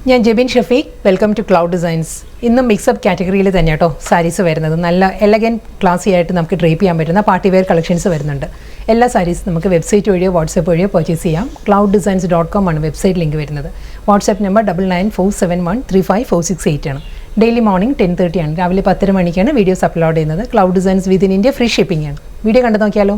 ഞാൻ Jebin Shafeeq. Welcome to cloud designs. ഇന്നും mixup കാറ്റഗറിയിൽ തന്നെ കേട്ടോ സാരീസ് വരുന്നത്. നല്ല എലഗൻറ്റ് ക്ലാസി ആയിട്ട് നമുക്ക് ഡ്രേപ്പ് ചെയ്യാൻ പറ്റുന്ന പാർട്ടി വെയർ കളക്ഷൻസ് വരുന്നുണ്ട്. എല്ലാ സാരീസും നമുക്ക് വെബ്സൈറ്റ് വഴിയോ വാട്സപ്പ് വഴിയോ പർച്ചേസ് ചെയ്യാം. clouddesigns.com ആണ് വെബ്സൈറ്റ് ലിങ്ക് വരുന്നത്. വാട്സാപ്പ് നമ്പർ 9947135468 ആണ്. ഡെയിലി മോർണിംഗ് 10:30 ആണ്. രാവിലെ 10 മണിക്കാണ് വീഡിയോസ് അപ്ലോഡ് ചെയ്യുന്നത്. Cloud designs within India free shipping ആണ്. വീഡിയോ കണ്ടു നോക്കിയാലോ.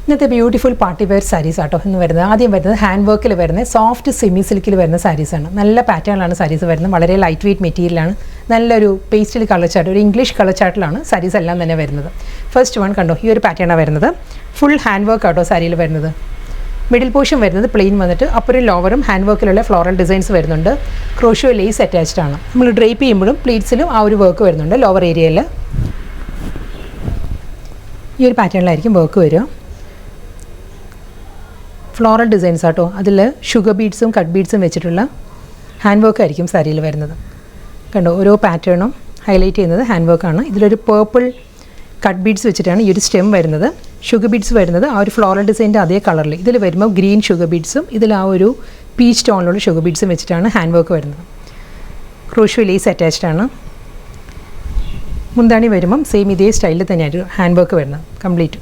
ഇന്നത്തെ ബ്യൂട്ടിഫുൾ പാർട്ടി വെയർ സാരീസ് ആട്ടോ എന്ന് വരുന്നത്. ആദ്യം വരുന്നത് ഹാൻഡ് വർക്കിൽ വരുന്ന സോഫ്റ്റ് സെമി സിൽക്കിൽ വരുന്ന സാരീസാണ്. നല്ല പാറ്റേണിലാണ് സാരീസ് വരുന്നത്. വളരെ ലൈറ്റ് വെയ്റ്റ് മെറ്റീരിയലാണ്. നല്ലൊരു പേസ്റ്റൽ കളർ ചാർട്ട്, ഒരു ഇംഗ്ലീഷ് കളർ ചാർട്ടിലാണ് സാരീസ് എല്ലാം തന്നെ വരുന്നത്. ഫസ്റ്റ് വൺ കണ്ടോ, ഈ ഒരു പാറ്റേണാണ് വരുന്നത്. ഫുൾ ഹാൻഡ് വർക്ക് ആട്ടോ സാരിയിൽ വരുന്നത്. മിഡിൽ പോർഷൻ വരുന്നത് പ്ലെയിൻ വന്നിട്ട് അപ്പറും ലോവറും ഹാൻഡ് വർക്കിലുള്ള ഫ്ലോറൽ ഡിസൈൻസ് വരുന്നുണ്ട്. ക്രോഷ്യോ ലേസ് അറ്റാച്ച്ഡ് ആണ്. നമ്മൾ ഡ്രേപ്പ് ചെയ്യുമ്പോഴും പ്ലീറ്റ്സിലും ആ ഒരു വർക്ക് വരുന്നുണ്ട്. ലോവർ ഏരിയയിൽ ഈ ഒരു പാറ്റേണിലായിരിക്കും വർക്ക് വരിക. ഫ്ലോറൽ ഡിസൈൻസ് ആട്ടോ. അതിൽ ഷുഗർ ബീഡ്സും കട്ട് ബീഡ്സും വെച്ചിട്ടുള്ള ഹാൻഡ് വർക്ക് ആയിരിക്കും സാരിയിൽ വരുന്നത്. കണ്ടോ, ഓരോ പാറ്റേണും ഹൈലൈറ്റ് ചെയ്യുന്നത് ഹാൻഡ് വർക്കാണ്. ഇതിലൊരു പേർപ്പിൾ കട്ട് ബീഡ്സ് വെച്ചിട്ടാണ് ഈ ഒരു സ്റ്റെം വരുന്നത്. ഷുഗർ ബീഡ്സ് വരുന്നത് ആ ഒരു ഫ്ലോറൽ ഡിസൈൻ്റെ അതേ കളറിൽ. ഇതിൽ വരുമ്പോൾ ഗ്രീൻ ഷുഗർ ബീഡ്സും ഇതിൽ ആ ഒരു പീച്ച് ടോണിലുള്ള ഷുഗർ ബീഡ്സും വെച്ചിട്ടാണ് ഹാൻഡ് വർക്ക് വരുന്നത്. ക്രോഷ്യോ ലേസ് അറ്റാച്ച്ഡ് ആണ്. മുന്താണി വരുമ്പം സെയിം ഇതേ സ്റ്റൈലിൽ തന്നെയായിരുന്നു ഹാൻഡ് വർക്ക് വരുന്നത്. കംപ്ലീറ്റ്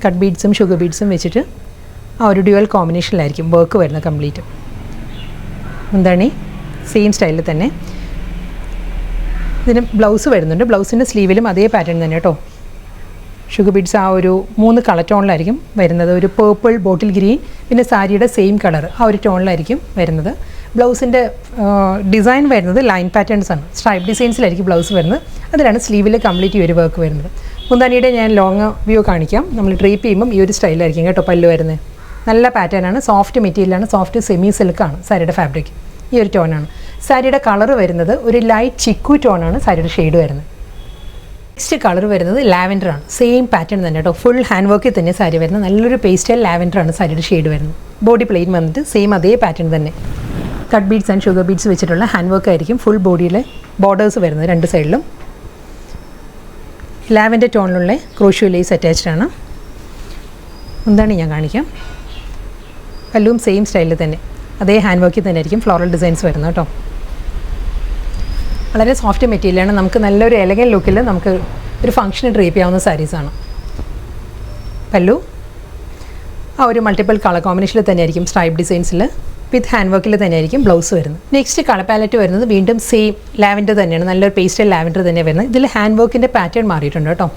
കട്ട് ബീഡ്സും ഷുഗർ ബീഡ്സും വെച്ചിട്ട് ആ ഒരു ഡ്യുവൽ കോമ്പിനേഷനിലായിരിക്കും വർക്ക് വരുന്നത് കംപ്ലീറ്റ്. എന്താണ് സെയിം സ്റ്റൈലിൽ തന്നെ. ഇതിന് ബ്ലൗസ് വരുന്നുണ്ട്. ബ്ലൗസിൻ്റെ സ്ലീവിലും അതേ പാറ്റേൺ തന്നെ കേട്ടോ. ഷുഗർ ബീഡ്സ് ആ ഒരു 3 കളർ ടോണിലായിരിക്കും വരുന്നത്. ഒരു പേർപ്പിൾ, ബോട്ടിൽ ഗ്രീൻ, പിന്നെ സാരിയുടെ സെയിം കളർ ആ ഒരു ടോണിലായിരിക്കും വരുന്നത്. ബ്ലൗസിൻ്റെ ഡിസൈൻ വരുന്നത് ലൈൻ പാറ്റേൺസ് ആണ്. സ്ട്രൈപ്പ് ഡിസൈൻസിലായിരിക്കും ബ്ലൗസ് വരുന്നത്. അതിലാണ് സ്ലീവിൽ കംപ്ലീറ്റ് ഈ ഒരു വർക്ക് വരുന്നത്. മുന്താനിയുടെ ഞാൻ ലോങ് വ്യൂ കാണിക്കാം. നമ്മൾ ഡ്രേപ്പ് ചെയ്യുമ്പം ഈ ഒരു സ്റ്റൈലായിരിക്കും കേട്ടോ പല്ല് വരുന്നത്. നല്ല പാറ്റേണാണ്. സോഫ്റ്റ് മെറ്റീരിയലാണ്. സോഫ്റ്റ് സെമി സിൽക്കാണ് സാരിയുടെ ഫാബ്രിക്. ഈ ഒരു ടോണാണ്. സാരിയുടെ കളർ വരുന്നത് ഒരു ലൈറ്റ് ചിക്കു ടോണാണ് സാരിയുടെ ഷെയ്ഡ് വരുന്നത്. നെക്സ്റ്റ് കളർ വരുന്നത് ലാവൻഡറാണ്. സെയിം പാറ്റേൺ തന്നെ കേട്ടോ. ഫുൾ ഹാൻഡ് വർക്കിൽ തന്നെ സാരി വരുന്നത്. നല്ലൊരു പേസ്റ്റൽ ലാവൻഡറാണ് സാരിയുടെ ഷെയ്ഡ് വരുന്നത്. ബോഡി പ്ലെയിൻ വന്നിട്ട് സെയിം അതേ പാറ്റേൺ തന്നെ. Cut beads and sugar beads വെച്ചിട്ടുള്ള ഹാൻഡ് വർക്ക് ആയിരിക്കും ഫുൾ ബോഡിയിലെ ബോർഡേഴ്സ് വരുന്നത് രണ്ട് സൈഡിലും. ലാവൻഡർ ടോണിലുള്ള ക്രോഷ്യോ ലേസ് അറ്റാച്ച്ഡ് ആണ്. എന്താണ് ഞാൻ കാണിക്കാം. പല്ലും സെയിം സ്റ്റൈലിൽ തന്നെ അതേ ഹാൻഡ് വർക്കിൽ തന്നെ ആയിരിക്കും ഫ്ലോറൽ ഡിസൈൻസ് വരുന്നത് കേട്ടോ. വളരെ സോഫ്റ്റ് മെറ്റീരിയലാണ്. നമുക്ക് നല്ലൊരു എലഗൻ ലുക്കിൽ നമുക്ക് ഒരു ഫംഗ്ഷന് ഡ്രേപ്പ് ചെയ്യാവുന്ന സാരീസാണ്. പല്ലു ആ ഒരു മൾട്ടിപ്പിൾ കളർ കോമ്പിനേഷനിൽ തന്നെയായിരിക്കും സ്ട്രൈപ്പ് ഡിസൈൻസിൽ വിത്ത് ഹാൻഡ് വർക്കിൽ തന്നെയായിരിക്കും ബ്ലൗസ് വരുന്നത്. നെക്സ്റ്റ് കളർ പാലറ്റ് വരുന്നത് വീണ്ടും സെയിം ലാവൻഡർ തന്നെയാണ്. നല്ലൊരു പേസ്റ്റൽ ലാവൻഡർ തന്നെ വരുന്നത്. ഇതിൽ ഹാൻഡ് വർക്കിൻ്റെ പാറ്റേൺ മാറിയിട്ടുണ്ട് കേട്ടോ.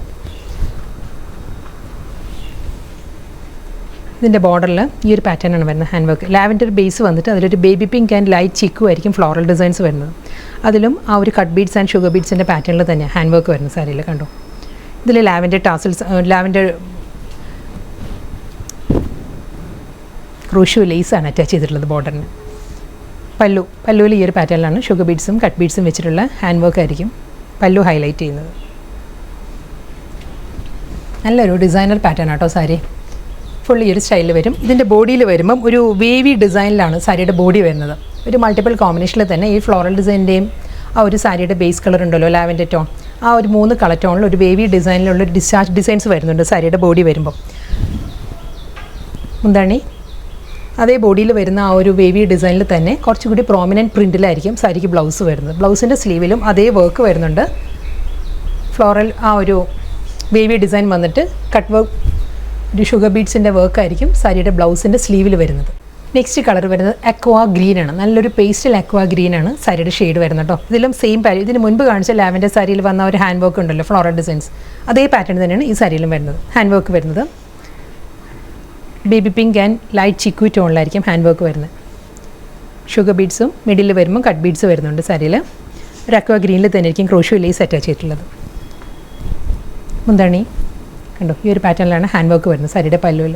ഇതിൻ്റെ ബോർഡറിൽ ഈ ഒരു പാറ്റേൺ ആണ് വരുന്നത്. ഹാൻഡ് വർക്ക് ലാവൻഡർ ബേസ് വന്നിട്ട് അതിലൊരു baby pink and light chikoo ആയിരിക്കും ഫ്ലോറൽ ഡിസൈൻസ് വരുന്നത്. അതിലും ആ ഒരു കട്ട് ബീഡ്സ് ആൻഡ് ഷുഗർ ബീഡ്സിൻ്റെ പാറ്റേണിൽ തന്നെ ഹാൻഡ് വർക്ക് വരുന്ന സാരിയിൽ കണ്ടോ. ഇതിൽ ലാവൻഡർ ടാസൽസ്, ലാവൻഡർ ക്രോഷ്യോ ലേസാണ് അറ്റാച്ച് ചെയ്തിട്ടുള്ളത് ബോർഡറിന്. പല്ലുവിൽ ഈ ഒരു പാറ്റേണിലാണ് ഷുഗർ ബീഡ്സും കട്ട് ബീഡ്സും വെച്ചിട്ടുള്ള ഹാൻഡ് വർക്ക് ആയിരിക്കും പല്ലു ഹൈലൈറ്റ് ചെയ്യുന്നത്. നല്ലൊരു ഡിസൈനർ പാറ്റേൺ ആട്ടോ സാരി. ഫുൾ ഈ ഒരു സ്റ്റൈലിൽ വരും. ഇതിൻ്റെ ബോഡിയിൽ വരുമ്പം ഒരു വേവി ഡിസൈനിലാണ് സാരിയുടെ ബോഡി വരുന്നത്. ഒരു മൾട്ടിപ്പിൾ കോമ്പിനേഷനിൽ തന്നെ ഈ ഫ്ലോറൽ ഡിസൈൻ്റെയും ആ ഒരു സാരിയുടെ ബേസ് കളർ ഉണ്ടല്ലോ ലാവൻഡർ ടോൺ, ആ ഒരു 3 കളർ ടോണിൽ ഒരു വേവി ഡിസൈനിലുള്ള ഒരു ഡിസ്ചാർജ് ഡിസൈൻസ് വരുന്നുണ്ട് സാരിയുടെ ബോഡി വരുമ്പം. എന്താണ് അതേ ബോഡിയിൽ വരുന്ന ആ ഒരു വേവി ഡിസൈനിൽ തന്നെ കുറച്ചുകൂടി പ്രോമിനൻറ്റ് പ്രിൻറ്റിലായിരിക്കും സാരിക്ക് ബ്ലൗസ് വരുന്നത്. ബ്ലൗസിൻ്റെ സ്ലീവിലും അതേ വർക്ക് വരുന്നുണ്ട്. ഫ്ലോറൽ ആ ഒരു വേവി ഡിസൈൻ വന്നിട്ട് കട്ട് വർക്ക്, ഒരു ഷുഗർ ബീഡ്സിൻ്റെ വർക്കായിരിക്കും സാരിയുടെ ബ്ലൗസിൻ്റെ സ്ലീവിൽ വരുന്നത്. നെക്സ്റ്റ് കളർ വരുന്നത് അക്വാ ഗ്രീനാണ്. നല്ലൊരു പേസ്റ്റൽ അക്വാ ഗ്രീനാണ് സാരിയുടെ ഷെയ്ഡ് വരുന്നത് കേട്ടോ. ഇതിലും സെയിം ഇതിന് മുൻപ് കാണിച്ച ലാവൻഡർ സാരിയിൽ വന്ന ഒരു ഹാൻഡ് വർക്ക് ഉണ്ടല്ലോ ഫ്ലോറൽ ഡിസൈൻസ്, അതേ പാറ്റേൺ തന്നെയാണ് ഈ സാരിയിലും വരുന്നത്. ഹാൻഡ് വർക്ക് വരുന്നത് baby pink and light chikoo ടോണിലായിരിക്കും ഹാൻഡ് വർക്ക് വരുന്നത്. ഷുഗർ ബീഡ്സും മിഡിൽ വരുമ്പോൾ കട്ട് ബീഡ്സ് വരുന്നുണ്ട് സാരിയിൽ. ഒരു അക്വാ ഗ്രീനിൽ തന്നെ ആയിരിക്കും ക്രോഷ്യോ ലേസ് അറ്റാച്ച് ചെയ്തിട്ടുള്ളത്. മുന്താണി കണ്ടോ, ഈ ഒരു പാറ്റേണിലാണ് ഹാൻഡ് വർക്ക് വരുന്നത് സാരിയുടെ പല്ലുവിൽ.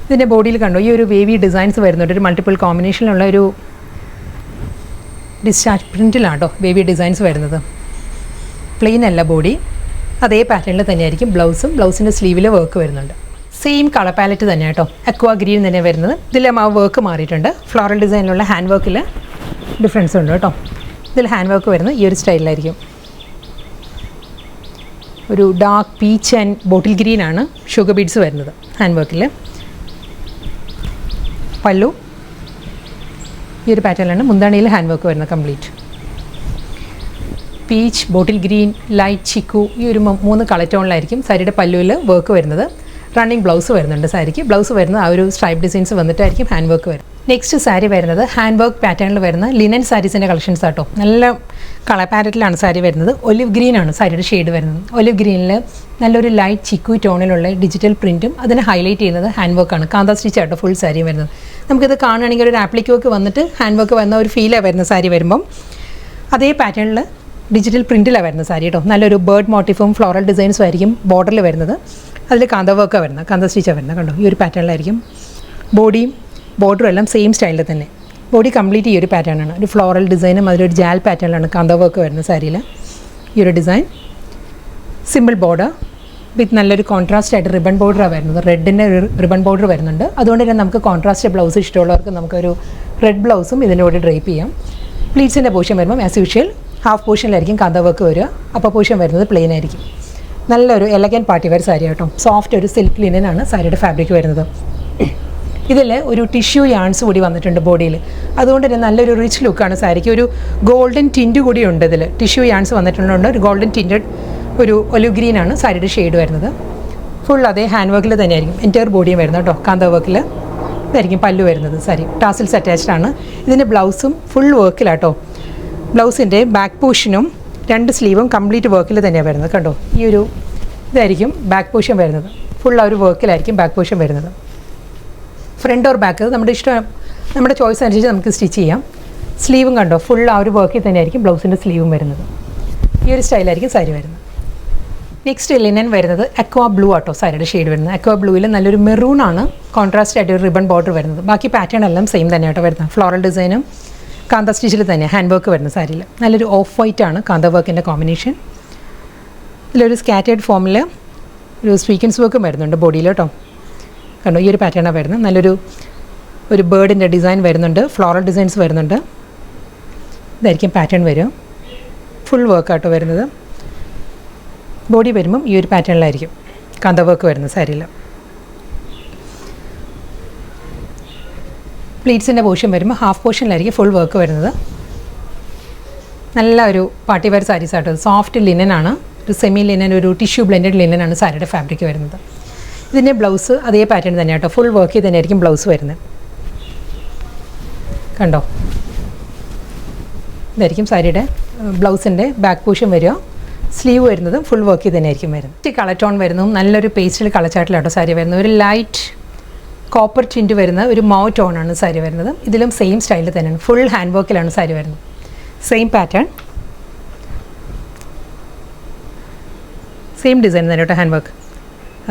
ഇതിൻ്റെ ബോഡിയിൽ കണ്ടോ ഈ ഒരു വേവി ഡിസൈൻസ് വരുന്നുണ്ട്. ഒരു മൾട്ടിപ്പിൾ കോമ്പിനേഷനിലുള്ള ഒരു ഡിസ്ചാർജ് പ്രിൻറ്റിലാണ് കേട്ടോ വേവി ഡിസൈൻസ് വരുന്നത്. പ്ലെയിൻ അല്ല ബോഡി. അതേ പാറ്റേണിൽ തന്നെയായിരിക്കും ബ്ലൗസും. ബ്ലൗസിൻ്റെ സ്ലീവിൽ വർക്ക് വരുന്നുണ്ട്. സെയിം കളർ പാലറ്റ് തന്നെ കേട്ടോ. അക്വാ ഗ്രീൻ തന്നെ വരുന്നത്. ഇതിലും ആ വർക്ക് മാറിയിട്ടുണ്ട്. ഫ്ലോറൽ ഡിസൈനിലുള്ള ഹാൻഡ് വർക്കിൽ ഡിഫറൻസ് ഉണ്ട് കേട്ടോ. ഇതിൽ ഹാൻഡ് വർക്ക് വരുന്നത് ഈ ഒരു സ്റ്റൈലിലായിരിക്കും. ഒരു dark peach and bottle green ആണ് ഷുഗർ ബീഡ്സ് വരുന്നത് ഹാൻഡ് വർക്കിൽ. പല്ലു ഈ ഒരു പാറ്റേണിലാണ്. മുന്താണിയിൽ ഹാൻഡ് വർക്ക് വരുന്നത് complete. Peach, bottle green, light chikoo ഈ ഒരു 3 കളർ ടോണിലായിരിക്കും സാരിയുടെ പല്ലുവിൽ വർക്ക് വരുന്നത്. റണ്ണിങ് ബ്ലൗസ് വരുന്നുണ്ട് സാരിക്ക്. ബ്ലൗസ് വരുന്നത് ആ ഒരു സ്ട്രൈപ്പ് ഡിസൈൻസ് വന്നിട്ടായിരിക്കും ഹാൻഡ് വർക്ക് വരുന്നത്. നെക്സ്റ്റ് സാരി വരുന്നത് ഹാൻഡ് വർക്ക് പാറ്റേണിൽ വരുന്ന ലിനൻ സാരീസിൻ്റെ കളക്ഷൻസ് ആട്ടോ. നല്ല കളർ പാറ്റേണിലാണ് സാരി വരുന്നത്. ഒലിവ് ഗ്രീൻ ആണ് സാരിയുടെ ഷെയ്ഡ് വരുന്നത്. ഒലിവ് ഗ്രീനിൽ നല്ലൊരു ലൈറ്റ് ചിക്കു ടോണിലുള്ള ഡിജിറ്റൽ പ്രിൻറ്റും അതിനെ ഹൈലൈറ്റ് ചെയ്യുന്നത് ഹാൻഡ് വർക്കാണ്. കാന്ത സ്റ്റിച്ച് ആട്ടോ ഫുൾ സാരി വരുന്നത്. നമുക്കിത് കാണുകയാണെങ്കിൽ ഒരു ആപ്ലിക് വർക്ക് വന്നിട്ട് ഹാൻഡ് വർക്ക് വരുന്ന ഒരു ഫീലാണ് വരുന്ന സാരി വരുമ്പം. അതേ പാറ്റേണിൽ ഡിജിറ്റൽ പ്രിൻറ്റിലാണ് വരുന്നത് സാരി കേട്ടോ. നല്ലൊരു ബേർഡ് മോട്ടീഫും ഫ്ലോറൽ ഡിസൈൻസും ആയിരിക്കും ബോർഡറിൽ വരുന്നത്. അതിൽ കാന്ത വർക്കാണ് വരുന്നത്, കാന്ത സ്റ്റിച്ചാണ് വരുന്നത്. കണ്ടോ, ഈ ഒരു പാറ്റേണിലായിരിക്കും ബോഡിയും ബോർഡറും എല്ലാം സെയിം സ്റ്റൈലിൽ തന്നെ. ബോഡി കംപ്ലീറ്റ് ഈ ഒരു പാറ്റേൺ ആണ്. ഒരു ഫ്ലോറൽ ഡിസൈനും അതിലൊരു ജാൽ പാറ്റേണിലാണ് കാന്ത വർക്ക് വരുന്നത് സാരിയിൽ. ഈ ഒരു ഡിസൈൻ സിമ്പിൾ ബോർഡർ വിത്ത് നല്ലൊരു കോൺട്രാസ്റ്റ് ആയിട്ട് റിബൺ ബോർഡറാണ് വരുന്നത്. റെഡിൻ്റെ ഒരു റിബൺ ബോർഡർ വരുന്നുണ്ട്. അതുകൊണ്ട് തന്നെ നമുക്ക് കോൺട്രാസ്റ്റ് ബ്ലൗസ് ഇഷ്ടമുള്ളവർക്ക് നമുക്കൊരു റെഡ് ബ്ലൗസും ഇതിൻ്റെ കൂടെ ഡ്രൈപ്പ് ചെയ്യാം. പ്ലീറ്റ്സിൻ്റെ പോർഷൻ വരുമ്പം ആസ് യൂഷ്വൽ ഹാഫ് പോർഷനിലായിരിക്കും കാന്ത വർക്ക് വരിക. അപ്പോൾ പോർഷൻ വരുന്നത് പ്ലെയിൻ ആയിരിക്കും. നല്ലൊരു എലഗൻറ്റ് പാർട്ടി വെയർ സാരി കേട്ടോ. സോഫ്റ്റ് ഒരു സിൽക്ക് ലിനനാണ് സാരിയുടെ ഫാബ്രിക് വരുന്നത്. ഇതിൽ ഒരു ടിഷ്യൂ യാൺസ് കൂടി വന്നിട്ടുണ്ട് ബോഡിയിൽ. അതുകൊണ്ട് തന്നെ നല്ലൊരു റിച്ച് ലുക്കാണ് സാരിക്ക്. ഒരു ഗോൾഡൻ ടിൻറ്റ് കൂടി ഉണ്ട് ഇതിൽ. ടിഷ്യൂ യാൺസ് വന്നിട്ടുണ്ട്. ഒരു ഗോൾഡൻ ടിൻറ്റഡ് ഒരു ഒലിവ് ഗ്രീൻ ആണ് സാരിയുടെ ഷെയ്ഡ് വരുന്നത്. ഫുൾ അതേ ഹാൻഡ് വർക്കിൽ തന്നെയായിരിക്കും എൻറ്റയർ ബോഡിയും വരുന്നത് കേട്ടോ. കാന്ത വർക്കിൽ ഇതായിരിക്കും പല്ലു വരുന്നത്. സാരി ടാസിൽസ് അറ്റാച്ച്ഡ് ആണ്. ഇതിൻ്റെ ബ്ലൗസും ഫുൾ വർക്കിലാട്ടോ. ബ്ലൗസിൻ്റെ ബാക്ക് പോർഷനും 2 സ്ലീവും കംപ്ലീറ്റ് വർക്കിൽ തന്നെയാണ് വരുന്നത്. കണ്ടോ, ഈ ഒരു ഇതായിരിക്കും ബാക്ക് പോർഷൻ വരുന്നത്. ഫുൾ ആ ഒരു വർക്കിലായിരിക്കും ബാക്ക് പോർഷൻ വരുന്നത്. ഫ്രണ്ട് ഓർ ബാക്ക് നമ്മുടെ ഇഷ്ടം, നമ്മുടെ ചോയ്സ് അനുസരിച്ച് നമുക്ക് സ്റ്റിച്ച് ചെയ്യാം. സ്ലീവും കണ്ടോ ഫുൾ ആ ഒരു വർക്കിൽ തന്നെയായിരിക്കും ബ്ലൗസിൻ്റെ സ്ലീവും വരുന്നത്. ഈ ഒരു സ്റ്റൈലായിരിക്കും സാരി വരുന്നത്. നെക്സ്റ്റ് ലിനൻ വരുന്നത് അക്വാ ബ്ലൂ ആട്ടോ സാരിയുടെ ഷെയ്ഡ് വരുന്നത്. അക്വാ ബ്ലൂവിൽ നല്ലൊരു മെറൂൺ ആണ് കോൺട്രാസ്റ്റ് ആയിട്ട് ഒരു റിബൺ ബോർഡർ വരുന്നത്. ബാക്കി പാറ്റേൺ എല്ലാം സെയിം തന്നെയാട്ടോ വരുന്നത്. ഫ്ലോറൽ ഡിസൈനും കാന്ത സ്റ്റിച്ചിൽ തന്നെ ഹാൻഡ് വർക്ക് വരുന്ന സാരിയിൽ. നല്ലൊരു ഓഫ് വൈറ്റ് ആണ് കാന്ത വർക്കിൻ്റെ കോമ്പിനേഷൻ. ഇതിലൊരു സ്കാറ്റേഡ് ഫോമിൽ ഒരു സ്വീക്വൻസ് വർക്കും വരുന്നുണ്ട് ബോഡിയിൽ കേട്ടോ. കണ്ടോ, ഈ ഒരു പാറ്റേണാണ് വരുന്നത്. നല്ലൊരു ബേർഡിൻ്റെ ഡിസൈൻ വരുന്നുണ്ട്. ഫ്ലോറൽ ഡിസൈൻസ് വരുന്നുണ്ട്. ഇതായിരിക്കും പാറ്റേൺ വരും. ഫുൾ വർക്കാട്ടോ വരുന്നത്. ബോഡി വരുമ്പം ഈ ഒരു പാറ്റേണിലായിരിക്കും കാന്ത വർക്ക് വരുന്നത് സാരിയിൽ. പ്ലീറ്റ്സിൻ്റെ പോർഷൻ വരുമ്പോൾ ഹാഫ് പോർഷനിലായിരിക്കും ഫുൾ വർക്ക് വരുന്നത്. നല്ല ഒരു പാർട്ടി വെയർ സാരീസ് ആട്ടോ. സോഫ്റ്റ് ലിനനാണ്. ഒരു സെമി ലിനൻ, ഒരു ടിഷ്യൂ ബ്ലെൻഡഡ് ലിനനാണ് സാരിയുടെ ഫാബ്രിക് വരുന്നത്. ഇതിൻ്റെ ബ്ലൗസ് അതേ പാറ്റേൺ തന്നെ കേട്ടോ. ഫുൾ വർക്കിൽ തന്നെയായിരിക്കും ബ്ലൗസ് വരുന്നത്. കണ്ടോ, ഇതായിരിക്കും സാരിയുടെ ബ്ലൗസിൻ്റെ ബാക്ക് പോർഷൻ വരിക. സ്ലീവ് വരുന്നതും ഫുൾ വർക്കിൽ തന്നെയായിരിക്കും വരുന്നത്. കളർ ടോൺ വരുന്നതും നല്ലൊരു പേസ്റ്റൽ കളർ ചാർട്ടിലാട്ടോ സാരി വരുന്നത്. ഒരു ലൈറ്റ് കോപ്പർ ടിൻറ്റ് വരുന്ന ഒരു മൗ ടോണാണ് സാരി വരുന്നത്. ഇതിലും സെയിം സ്റ്റൈലിൽ തന്നെയാണ്. ഫുൾ ഹാൻഡ് വർക്കിലാണ് സാരി വരുന്നത്. സെയിം പാറ്റേൺ, സെയിം ഡിസൈൻ തന്നെ കേട്ടോ. ഹാൻഡ് വർക്ക്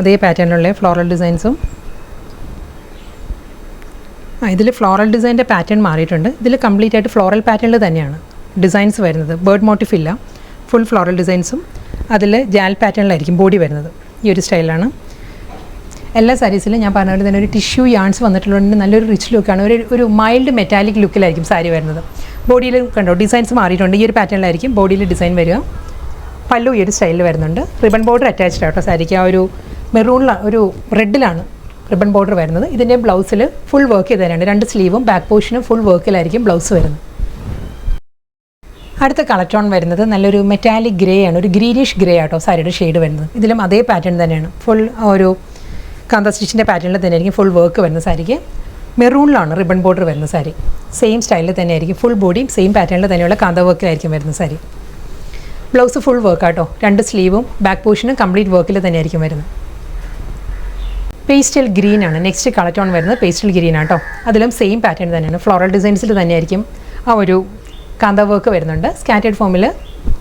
അതേ പാറ്റേണിലുള്ള ഫ്ലോറൽ ഡിസൈൻസും. ഇതിൽ ഫ്ലോറൽ ഡിസൈൻ്റെ പാറ്റേൺ മാറിയിട്ടുണ്ട്. ഇതിൽ കംപ്ലീറ്റ് ആയിട്ട് ഫ്ലോറൽ പാറ്റേണിൽ തന്നെയാണ് ഡിസൈൻസ് വരുന്നത്. ബേർഡ് മോട്ടീഫ് ഇല്ല. ഫുൾ ഫ്ലോറൽ ഡിസൈൻസും അതിൽ ജാൽ പാറ്റേണിലായിരിക്കും ബോഡി വരുന്നത്. ഈ ഒരു സ്റ്റൈലാണ്. എല്ലാ സാരീസിലും ഞാൻ പറഞ്ഞ പോലെ തന്നെ ഒരു ടിഷ്യൂ യാൺസ് വന്നിട്ടുള്ളതുകൊണ്ട് നല്ലൊരു റിച്ച് ലുക്കാണ്. ഒരു മൈൽഡ് മെറ്റാലിക് ലുക്കിലായിരിക്കും സാരി വരുന്നത്. ബോഡിയിൽ കണ്ടോ ഡിസൈൻസ് മാറിയിട്ടുണ്ട്. ഈ ഒരു പാറ്റേണിലായിരിക്കും ബോഡിയിൽ ഡിസൈൻ വരിക. പല്ലു ഈ ഒരു സ്റ്റൈലിൽ വരുന്നുണ്ട്. റിബൺ ബോർഡർ അറ്റാച്ച്ഡ് ആട്ടോ സാരിക്ക്. ആ ഒരു മെറൂണിലാണ്, ഒരു റെഡിലാണ് റിബൺ ബോർഡർ വരുന്നത്. ഇതിൻ്റെ ബ്ലൗസിൽ ഫുൾ വർക്ക് ചെയ്ത് തന്നെയാണ്. 2 സ്ലീവും ബാക്ക് പോർഷനും ഫുൾ വർക്കിലായിരിക്കും ബ്ലൗസ് വരുന്നത്. അടുത്ത കളർ ടോൺ വരുന്നത് നല്ലൊരു മെറ്റാലിക് ഗ്രേ ആണ്. ഒരു ഗ്രീനിഷ് ഗ്രേ ആട്ടോ സാരിയുടെ ഷെയ്ഡ് വരുന്നത്. ഇതിലും അതേ പാറ്റേൺ തന്നെയാണ്. ഫുൾ ഒരു കാന്ത സ്റ്റിച്ചിൻ്റെ പാറ്റേണിൽ തന്നെയായിരിക്കും ഫുൾ വർക്ക് വരുന്ന സാരിക്ക്. മെറൂണിലാണ് റിബൺ ബോർഡർ വരുന്ന സാരി. സെയിം സ്റ്റൈലിൽ തന്നെയായിരിക്കും. ഫുൾ ബോഡിയും സെയിം പാറ്റേണിൽ തന്നെയുള്ള കാന്ത വർക്കിലായിരിക്കും വരുന്ന സാരി. ബ്ലൗസ് ഫുൾ വർക്ക് ആട്ടോ. 2 സ്ലീവും ബാക്ക് പോർഷനും കംപ്ലീറ്റ് വർക്കിൽ തന്നെയായിരിക്കും വരുന്നത്. പേസ്റ്റൽ ഗ്രീൻ ആണ് നെക്സ്റ്റ് കളർ ടോൺ വരുന്നത്. പേസ്റ്റൽ ഗ്രീൻ ആട്ടോ. അതിലും സെയിം പാറ്റേൺ തന്നെയാണ്. ഫ്ലോറൽ ഡിസൈൻസിൽ തന്നെയായിരിക്കും ആ ഒരു കാന്ത വർക്ക് വരുന്നുണ്ട്. സ്കാറ്റേഡ് ഫോമിൽ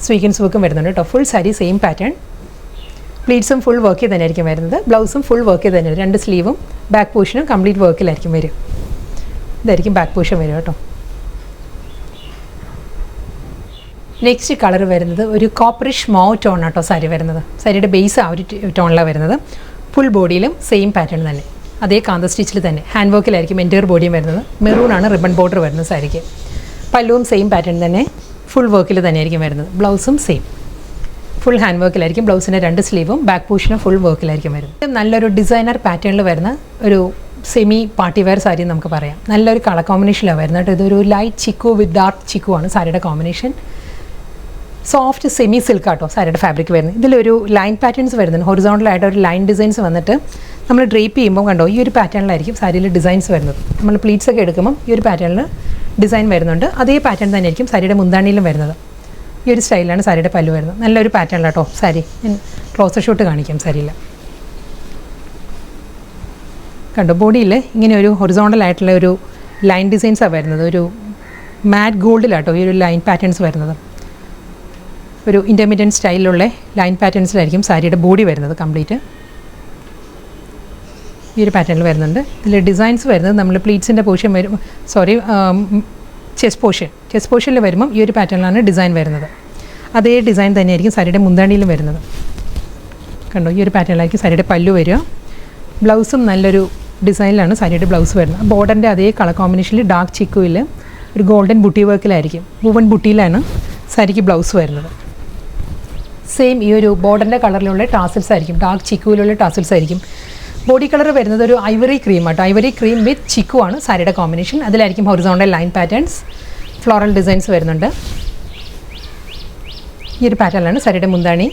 സ്വീക്വൻസ് വർക്കും വരുന്നുണ്ട് കേട്ടോ. Full sari same pattern. പ്ലീറ്റ്സും ഫുൾ വർക്കിൽ തന്നെയായിരിക്കും വരുന്നത്. ബ്ലൗസും ഫുൾ വർക്കിൽ തന്നെയാണ്. 2 സ്ലീവും ബാക്ക് പോർഷനും കംപ്ലീറ്റ് വർക്കിലായിരിക്കും വരും. ഇതായിരിക്കും ബാക്ക് പോർഷൻ വരും കേട്ടോ. നെക്സ്റ്റ് കളർ വരുന്നത് ഒരു കോപ്പറിഷ് മൗ ടോൺ ആട്ടോ സാരി വരുന്നത്. സാരിയുടെ ബേസ് ആ ഒരു ടോണിലാണ് വരുന്നത്. ഫുൾ ബോഡിയിലും സെയിം പാറ്റേൺ തന്നെ. അതേ കാന്ത സ്റ്റിച്ചിൽ തന്നെ ഹാൻഡ് വർക്കിലായിരിക്കും എൻറ്റയർ ബോഡിയും വരുന്നത്. മെറൂണാണ് റിബൺ ബോർഡർ വരുന്നത് സാരിക്ക്. പല്ലുവും സെയിം പാറ്റേൺ തന്നെ. ഫുൾ വർക്കിൽ തന്നെയായിരിക്കും വരുന്നത്. ബ്ലൗസും സെയിം ഫുൾ ഹാൻഡ് വർക്കിലായിരിക്കും. ബ്ലൗസിൻ്റെ 2 സ്ലീവും ബാക്ക് പോർഷനും ഫുൾ വർക്കിലായിരിക്കും വരുന്നത്. നല്ലൊരു ഡിസൈനർ പാറ്റേണിൽ വരുന്ന ഒരു സെമി പാർട്ടി വെയർ സാരി നമുക്ക് പറയാം. നല്ലൊരു കളർ കോമ്പിനേഷനിലാണ് വരുന്നത്. ഇതൊരു light chikoo with dark chikoo ആണ് സാരിയുടെ കോമ്പിനേഷൻ. സോഫ്റ്റ് സെമി സിൽക്ക് ആട്ടോ സാരിയുടെ ഫാബ്രിക് വരുന്നത്. ഇതിലൊരു ലൈൻ പാറ്റേൺസ് വരുന്നുണ്ട്. ഹൊറിസോണ്ടലായിട്ട് ഒരു ലൈൻ ഡിസൈൻസ് വന്നിട്ട് നമ്മൾ ഡ്രേപ്പ് ചെയ്യുമ്പോൾ കണ്ടോ ഈ ഒരു പാറ്റേണിലായിരിക്കും സാരിയിൽ ഡിസൈൻസ് വരുന്നത്. നമ്മൾ പ്ലീറ്റ്സ് ഒക്കെ എടുക്കുമ്പോൾ ഈ ഒരു പാറ്റേണിൽ ഡിസൈൻ വരുന്നുണ്ട്. അതേ പാറ്റേൺ തന്നെയായിരിക്കും സാരിയുടെ മുന്താണിയിലും വരുന്നത്. ഈ ഒരു സ്റ്റൈലാണ് സാരിയുടെ പല്ലു വരുന്നത്. നല്ലൊരു പാറ്റേണിലാട്ടോ സാരി. ക്ലോസർ ഷോട്ട് കാണിക്കാം സാരിയിൽ. കണ്ടോ ബോഡിയിൽ ഇങ്ങനെ ഒരു ഹൊറിസോണ്ടലായിട്ടുള്ള ഒരു ലൈൻ ഡിസൈൻസാണ് വരുന്നത്. ഒരു മാറ്റ് ഗോൾഡിലാട്ടോ ഈ ഒരു ലൈൻ പാറ്റേൺസ് വരുന്നത്. ഒരു ഇൻ്റർമീഡിയറ്റ് സ്റ്റൈലിലുള്ള ലൈൻ പാറ്റേൺസിലായിരിക്കും സാരിയുടെ ബോഡി വരുന്നത് കംപ്ലീറ്റ്. ഈ ഒരു പാറ്റേണിൽ വരുന്നുണ്ട്. ഇതിൽ ഡിസൈൻസ് വരുന്നത് നമ്മൾ പ്ലീറ്റ്സിൻ്റെ പോർഷൻ വരും, ചെസ്റ്റ് പോർഷനിൽ വരുമ്പം ഈ ഒരു പാറ്റേണിലാണ് ഡിസൈൻ വരുന്നത്. അതേ ഡിസൈൻ തന്നെയായിരിക്കും സാരിയുടെ മുന്താണിയിലും വരുന്നത്. കണ്ടോ ഈ ഒരു പാറ്റേണിലായിരിക്കും സാരിയുടെ പല്ലു വരിക. ബ്ലൗസും നല്ലൊരു ഡിസൈനിലാണ് സാരിയുടെ ബ്ലൗസ് വരുന്നത്. ബോർഡറിൻ്റെ അതേ കളർ കോമ്പിനേഷനിൽ ഡാർക്ക് ചിക്കുവിൽ ഒരു ഗോൾഡൻ ബുട്ടി വർക്കിലായിരിക്കും, വുവൻ ബുട്ടിയിലാണ് സാരിക്ക് ബ്ലൗസ് വരുന്നത്. സെയിം ഈ ഒരു ബോർഡറിൻ്റെ കളറിലുള്ള ടാസിൽസ് ആയിരിക്കും, ഡാർക്ക് ചിക്കുവിലുള്ള ടാസിൽസ് ആയിരിക്കും. ബോഡി കളർ വരുന്നത് ഒരു ഐവറി ക്രീം ആട്ടോ. ഐവറി ക്രീം വിത്ത് ചിക്കു ആണ് സാരിയുടെ കോമ്പിനേഷൻ. അതിലായിരിക്കും horizontal line patterns, floral designs വരുന്നുണ്ട്. ഈ ഒരു പാറ്റേണിലാണ് സാരിയുടെ മുന്താണി.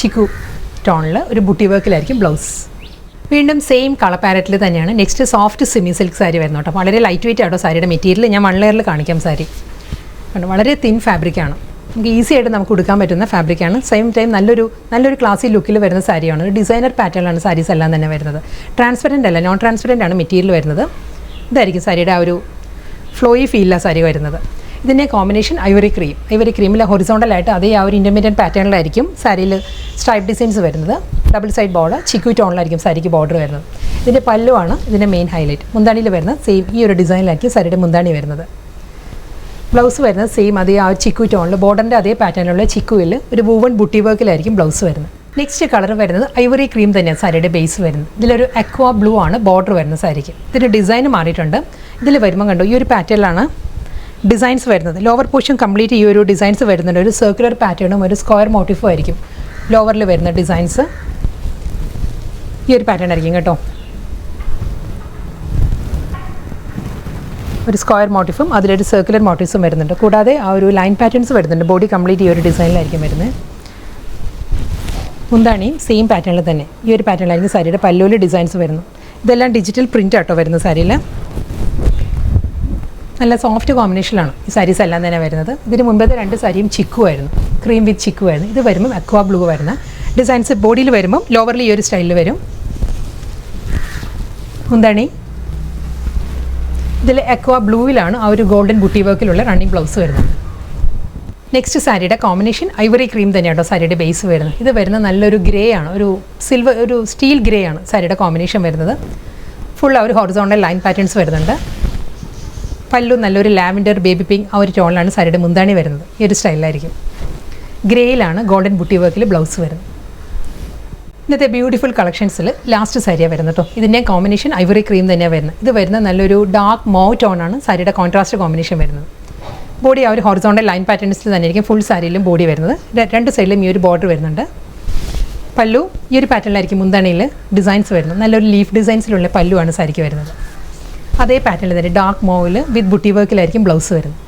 ചിക്കു ടോണിൽ ഒരു ബുട്ടി വർക്കിലായിരിക്കും ബ്ലൗസ്. വീണ്ടും സെയിം കളർ പാരറ്റിൽ തന്നെയാണ് next soft semi silk sari വരുന്നത് കേട്ടോ. വളരെ ലൈറ്റ് വെയിറ്റ് ആട്ടോ സാരിയുടെ മെറ്റീരിയൽ. ഞാൻ 1 ലെയറിൽ കാണിക്കാം സാരി. കണ്ടോ വളരെ തിൻ ഫാബ്രിക്കാണ്, നമുക്ക് ഈസി ആയിട്ട് നമുക്ക് കൊടുക്കാൻ പറ്റുന്ന ഫാബ്രിക്കാണ്. സെയിം ടൈം നല്ലൊരു ക്ലാസി ലുക്കിൽ വരുന്ന സാരിയാണ്. ഒരു ഡിസൈനർ പാറ്റേണിലാണ് സാരീസ് എല്ലാം തന്നെ വരുന്നത്. ട്രാൻസ്പെറൻറ്റ് അല്ല, നോൺ ട്രാൻസ്പെറൻറ്റ് ആണ് മെറ്റീരിയൽ വരുന്നത്. ഇതായിരിക്കും സാരിയുടെ ആ ഒരു ഫ്ലോയി ഫീലിലാണ് സാരി വരുന്നത്. ഇതിൻ്റെ കോമ്പിനേഷൻ ഐവറി ക്രീമിൽ ഹൊറിസോണ്ടലായിട്ട് അതേ ആ ഒരു ഇൻ്റർമീഡിയറ്റ് പാറ്റേണിലായിരിക്കും സാരിയിൽ സ്ട്രൈപ്പ് ഡിസൈൻസ് വരുന്നത്. ഡബിൾ സൈഡ് ബോർഡർ ചിക്കു ടോണിലായിരിക്കും സാരിക്ക് ബോർഡർ വരുന്നത്. ഇതിൻ്റെ പല്ലുവാണ് ഇതിൻ്റെ മെയിൻ ഹൈലൈറ്റ്. മുന്താണിയിൽ വരുന്ന സെയിം ഈ ഒരു ഡിസൈനിലായിരിക്കും സാരിയുടെ മുന്താണി വരുന്നത്. ബ്ലൗസ് വരുന്നത് സെയിം അതേ ആ ചിക്കു ടോണിൽ ബോർഡറിൻ്റെ അതേ പാറ്റേണിലുള്ള ചിക്കുവിൽ ഒരു വൂവൺ ബുട്ടി വർക്കിലായിരിക്കും ബ്ലൗസ് വരുന്നത്. നെക്സ്റ്റ് കളർ വരുന്നത് ഐവറി ക്രീം തന്നെയാണ് സാരിയുടെ ബേസ് വരുന്നത്. ഇതിലൊരു അക്വാ ബ്ലൂ ആണ് ബോർഡർ വരുന്ന സാരിക്ക്. ഇതിൻ്റെ ഡിസൈൻ മാറിയിട്ടുണ്ട്. ഇതിൽ വരുമ്പോൾ കണ്ടോ ഈ ഒരു പാറ്റേണിലാണ് ഡിസൈൻസ് വരുന്നത്. ലോവർ പോർഷൻ കംപ്ലീറ്റ് ഈ ഒരു ഡിസൈൻസ് വരുന്നുണ്ട്. ഒരു സർക്കുലർ പാറ്റേണും ഒരു സ്ക്വയർ മോട്ടീഫും ആയിരിക്കും ലോവറിൽ വരുന്ന ഡിസൈൻസ്. ഈ ഒരു പാറ്റേൺ ആയിരിക്കും കേട്ടോ. ഒരു സ്ക്വയർ മോട്ടീഫും അതിലൊരു സർക്കുലർ മോട്ടീവ്സും വരുന്നുണ്ട്. കൂടാതെ ആ ഒരു ലൈൻ പാറ്റേൺസ് വരുന്നുണ്ട്. ബോഡി കംപ്ലീറ്റ് ഈ ഒരു ഡിസൈനിലായിരിക്കും വരുന്നത്. മുന്താണിയും സെയിം പാറ്റേണിൽ തന്നെ ഈ ഒരു പാറ്റേണിലായിരിക്കും സാരിയുടെ പല്ലുവിൽ ഡിസൈൻസ് വരുന്നത്. ഇതെല്ലാം ഡിജിറ്റൽ പ്രിൻ്റ് ആട്ടോ വരുന്ന സാരിയിൽ. നല്ല സോഫ്റ്റ് കോമ്പിനേഷനിലാണ് ഈ സാരീസ് എല്ലാം തന്നെ വരുന്നത്. ഇതിന് മുമ്പത്തെ 2 സാരിയും ചിക്കു ആയിരുന്നു, ക്രീം വിത്ത് ചിക്കു ആയിരുന്നു. ഇത് വരുമ്പം അക്വാ ബ്ലൂ വരുന്ന ഡിസൈൻസ് ബോഡിയിൽ വരുമ്പം ലോവറിൽ ഈ ഒരു സ്റ്റൈലിൽ വരും. മുന്താണി ഇതിൽ അക്വാ ബ്ലൂവിലാണ് ആ ഒരു ഗോൾഡൻ ബുട്ടി വർക്കിലുള്ള റണ്ണിങ് ബ്ലൗസ് വരുന്നത്. നെക്സ്റ്റ് സാരിയുടെ കോമ്പിനേഷൻ ഐവറി ക്രീം തന്നെയാട്ടോ സാരിയുടെ ബേസ് വരുന്നത്. ഇത് വരുന്ന നല്ലൊരു ഗ്രേ ആണ്, ഒരു സ്റ്റീൽ ഗ്രേ ആണ് സാരിയുടെ കോമ്പിനേഷൻ വരുന്നത്. ഫുൾ ആ ഒരു ഹൊറിസോണ്ടൽ ലൈൻ പാറ്റേൺസ് വരുന്നുണ്ട്. പല്ലു നല്ലൊരു ലാവൻഡർ ബേബി പിങ്ക് ആ ഒരു ടോണിലാണ് സാരിയുടെ മുന്താണി വരുന്നത്. ഈ ഒരു സ്റ്റൈലിലായിരിക്കും. ഗ്രേയിലാണ് ഗോൾഡൻ ബുട്ടി വർക്കിൽ ബ്ലൗസ് വരുന്നത്. ഇന്നത്തെ ബ്യൂട്ടിഫുൾ കളക്ഷൻസിൽ ലാസ്റ്റ് സാരിയാണ് വരുന്നത് കേട്ടോ. ഇതിൻ്റെ കോമ്പിനേഷൻ ഐവറി ക്രീം തന്നെയാണ് വരുന്നത്. ഇത് വരുന്ന നല്ലൊരു ഡാർക്ക് മോവ് ടോണാണ് സാരിയുടെ കോൺട്രാസ്റ്റ് കോമ്പിനേഷൻ വരുന്നത്. ബോഡി ആ ഒരു ഹൊറിസോണ്ടൽ ലൈൻ പാറ്റേൺസിൽ തന്നെയായിരിക്കും ഫുൾ സാരിയിലും ബോഡി വരുന്നത്. 2 സൈഡിലും ഈ ഒരു ബോർഡർ വരുന്നുണ്ട്. പല്ലു ഈ ഒരു പാറ്റേണിലായിരിക്കും മുന്താണിയിൽ ഡിസൈൻസ് വരുന്നത്. നല്ലൊരു ലീഫ് ഡിസൈൻസിലുള്ള പല്ലുവാണ് സാരിക്ക് വരുന്നത്. അതേ പാറ്റേണിൽ തന്നെ ഡാർക്ക് മോവിൽ വിത്ത് ബുട്ടി വർക്കിലായിരിക്കും ബ്ലൗസ് വരുന്നത്.